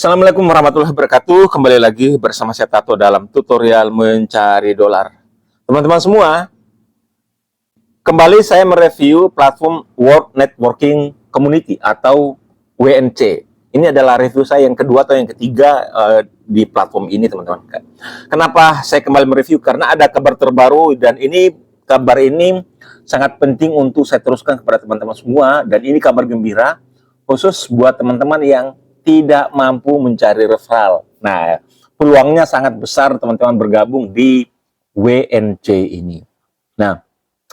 Assalamualaikum warahmatullahi wabarakatuh. Kembali lagi bersama saya Tato dalam tutorial mencari dolar. Teman-teman semua, kembali saya mereview platform World Networking Community atau WNC. Ini adalah review saya yang kedua atau yang ketiga di platform ini, teman-teman. Kenapa saya kembali mereview? Karena ada kabar terbaru dan kabar ini sangat penting untuk saya teruskan kepada teman-teman semua, dan ini kabar gembira khusus buat teman-teman yang tidak mampu mencari referral. Nah, peluangnya sangat besar teman-teman bergabung di WNC ini. Nah,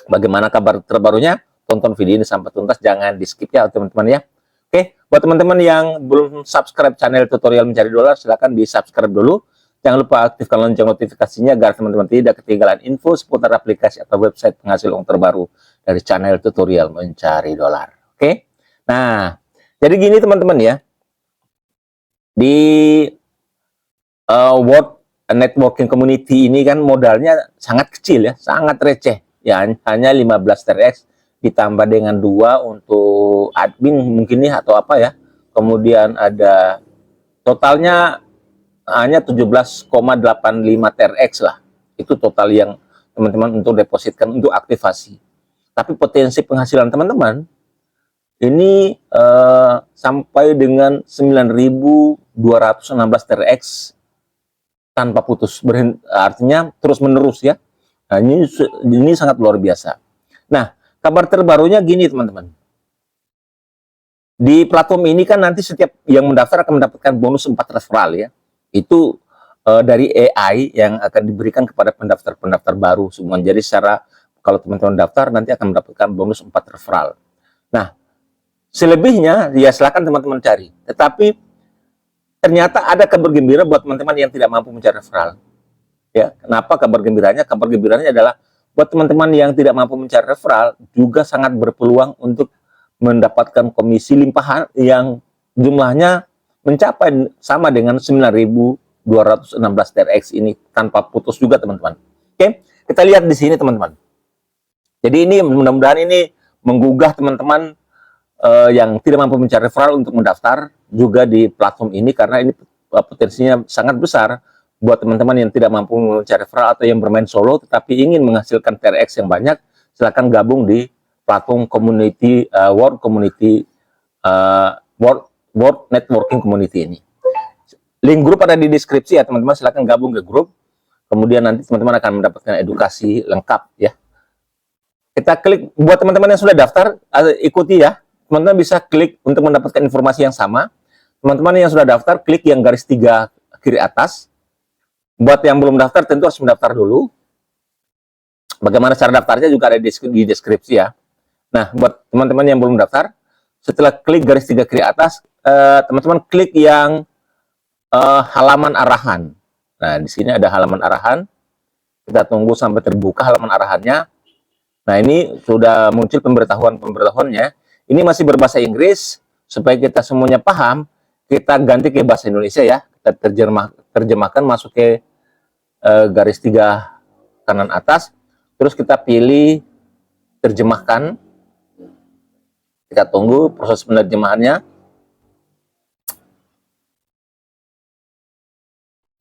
bagaimana kabar terbarunya? Tonton video ini sampai tuntas, jangan di skip ya teman-teman ya. Oke, buat teman-teman yang belum subscribe channel tutorial mencari dolar, silahkan di subscribe dulu. Jangan lupa aktifkan lonceng notifikasinya agar teman-teman tidak ketinggalan info seputar aplikasi atau website penghasil uang terbaru dari channel tutorial mencari dolar. Oke, nah jadi gini teman-teman ya. Di World Networking Community ini kan modalnya sangat kecil ya, sangat receh ya, hanya 15 TRX ditambah dengan 2 untuk admin mungkin nih atau apa ya, kemudian ada totalnya hanya 17,85 TRX lah, itu total yang teman-teman untuk depositkan untuk aktivasi. Tapi potensi penghasilan teman-teman ini sampai dengan 9.216 TRX tanpa putus, artinya terus menerus ya. Nah, ini sangat luar biasa. Nah, kabar terbarunya gini teman-teman. Di platform ini kan nanti setiap yang mendaftar akan mendapatkan bonus 4 referral ya. Itu dari AI yang akan diberikan kepada pendaftar-pendaftar baru semua. Jadi secara kalau teman-teman daftar nanti akan mendapatkan bonus 4 referral. Nah, selebihnya ya silakan teman-teman cari. Tetapi ternyata ada kabar gembira buat teman-teman yang tidak mampu mencari referral. Ya, kenapa kabar gembiranya? Kabar gembiranya adalah buat teman-teman yang tidak mampu mencari referral juga sangat berpeluang untuk mendapatkan komisi limpahan yang jumlahnya mencapai sama dengan 9.216 TRX ini tanpa putus juga teman-teman. Oke, kita lihat di sini teman-teman. Jadi ini mudah-mudahan ini menggugah teman-teman yang tidak mampu mencari referral untuk mendaftar juga di platform ini, karena ini potensinya sangat besar buat teman-teman yang tidak mampu mencari referral atau yang bermain solo tetapi ingin menghasilkan TRX yang banyak. Silakan gabung di platform community World Networking Community ini. Link grup ada di deskripsi ya teman-teman, silakan gabung ke grup, kemudian nanti teman-teman akan mendapatkan edukasi lengkap ya. Kita klik, buat teman-teman yang sudah daftar ikuti ya. Teman-teman bisa klik untuk mendapatkan informasi yang sama. Teman-teman yang sudah daftar, klik yang garis 3 kiri atas. Buat yang belum daftar, tentu harus mendaftar dulu. Bagaimana cara daftarnya juga ada di deskripsi ya. Nah, buat teman-teman yang belum daftar, setelah klik garis 3 kiri atas, teman-teman klik yang halaman arahan. Nah, di sini ada halaman arahan. Kita tunggu sampai terbuka halaman arahannya. Nah, ini sudah muncul pemberitahuannya. Ini masih berbahasa Inggris, supaya kita semuanya paham, kita ganti ke bahasa Indonesia ya. Kita terjemahkan masuk ke garis 3 kanan atas, terus kita pilih terjemahkan. Kita tunggu proses penerjemahannya.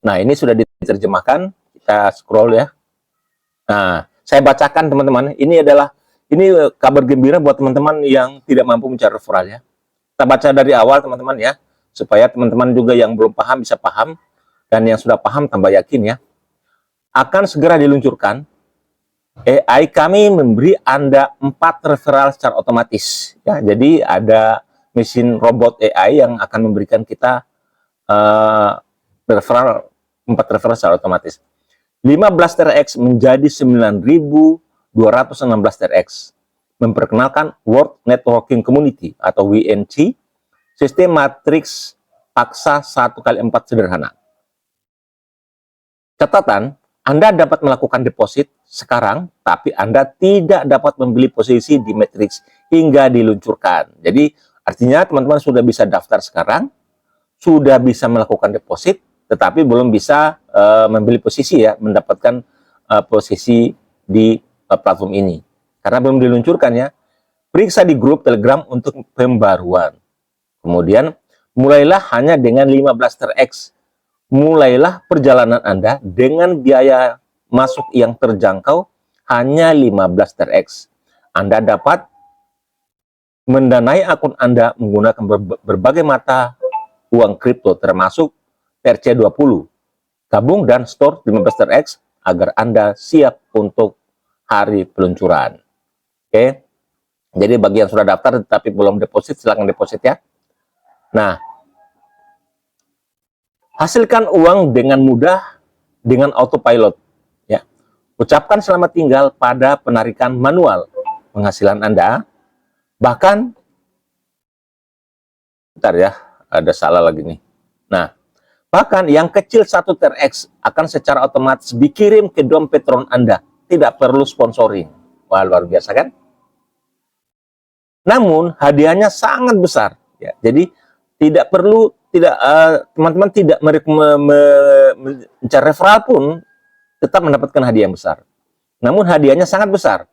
Nah, ini sudah diterjemahkan, kita scroll ya. Nah, saya bacakan teman-teman, ini kabar gembira buat teman-teman yang tidak mampu mencari referral ya. Kita baca dari awal teman-teman ya, supaya teman-teman juga yang belum paham bisa paham, dan yang sudah paham tambah yakin ya. Akan segera diluncurkan, AI kami memberi Anda 4 referral secara otomatis ya. Jadi ada mesin robot AI yang akan memberikan kita 4 referral secara otomatis. 15 TRX menjadi 9.216 TRX. Memperkenalkan World Networking Community atau WNC, sistem matriks paksa 1x4 sederhana. Catatan, Anda dapat melakukan deposit sekarang, tapi Anda tidak dapat membeli posisi di matriks hingga diluncurkan. Jadi, artinya teman-teman sudah bisa daftar sekarang, sudah bisa melakukan deposit, tetapi belum bisa membeli posisi ya, mendapatkan posisi di platform ini. Karena belum diluncurkan ya. Periksa di grup Telegram untuk pembaruan. Kemudian mulailah hanya dengan 15 TRX. Mulailah perjalanan Anda dengan biaya masuk yang terjangkau hanya 15 TRX. Anda dapat mendanai akun Anda menggunakan berbagai mata uang kripto termasuk TRC20. Gabung dan store 15 TRX agar Anda siap untuk hari peluncuran. Oke. Jadi bagi yang sudah daftar tetapi belum deposit, silakan deposit ya. Nah, hasilkan uang dengan mudah dengan autopilot ya. Ucapkan selamat tinggal pada penarikan manual penghasilan Anda. Bahkan bentar ya, ada salah lagi nih. Nah, bahkan yang kecil 1 TRX akan secara otomatis dikirim ke dompet Tron Anda. Tidak perlu sponsoring. Wah, luar biasa kan? Namun, hadiahnya sangat besar. Ya. Jadi, tidak perlu, teman-teman tidak mencari referral pun tetap mendapatkan hadiah yang besar. Namun, hadiahnya sangat besar.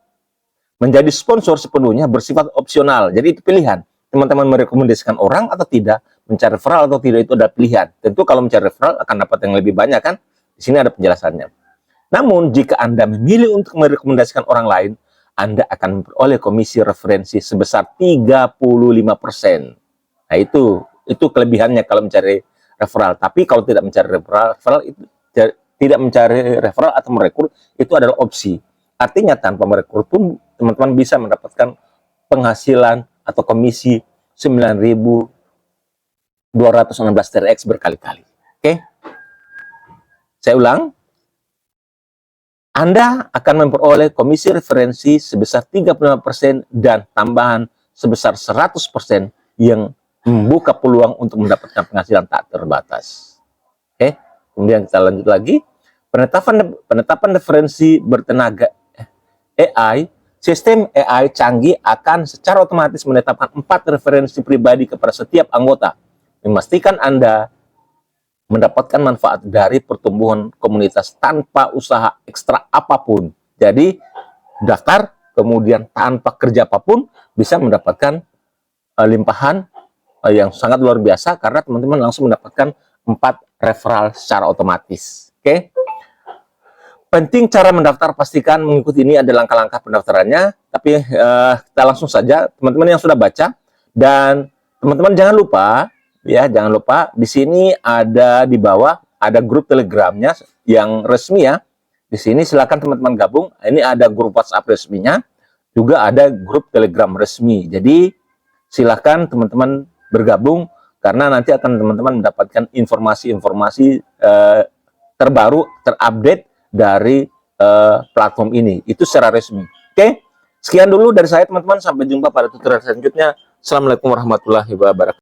Menjadi sponsor sepenuhnya bersifat opsional. Jadi, itu pilihan. Teman-teman merekomendasikan orang atau tidak, mencari referral atau tidak, itu ada pilihan. Tentu kalau mencari referral akan dapat yang lebih banyak kan? Di sini ada penjelasannya. Namun, jika Anda memilih untuk merekomendasikan orang lain, Anda akan memperoleh komisi referensi sebesar 35%. Nah, itu kelebihannya kalau mencari referral. Tapi kalau tidak mencari referral itu tidak mencari referral atau merekrut, itu adalah opsi. Artinya tanpa merekrut pun teman-teman bisa mendapatkan penghasilan atau komisi 9.216 TRX berkali-kali. Oke? Saya ulang. Anda akan memperoleh komisi referensi sebesar 35% dan tambahan sebesar 100% yang membuka peluang untuk mendapatkan penghasilan tak terbatas. Oke, kemudian kita lanjut lagi. Penetapan referensi bertenaga AI, sistem AI canggih akan secara otomatis menetapkan 4 referensi pribadi kepada setiap anggota, memastikan Anda mendapatkan manfaat dari pertumbuhan komunitas tanpa usaha ekstra apapun. Jadi, daftar, kemudian tanpa kerja apapun, bisa mendapatkan limpahan yang sangat luar biasa, karena teman-teman langsung mendapatkan 4 referral secara otomatis. Oke? Penting cara mendaftar, pastikan mengikuti ini ada langkah-langkah pendaftarannya, tapi kita langsung saja, teman-teman yang sudah baca, dan teman-teman jangan lupa, ya, jangan lupa di sini ada di bawah ada grup Telegramnya yang resmi ya. Di sini silakan teman-teman gabung. Ini ada grup WhatsApp resminya, juga ada grup Telegram resmi. Jadi silakan teman-teman bergabung karena nanti akan teman-teman mendapatkan informasi-informasi terbaru, terupdate dari platform ini. Itu secara resmi. Oke, sekian dulu dari saya teman-teman. Sampai jumpa pada tutorial selanjutnya. Assalamualaikum warahmatullahi wabarakatuh.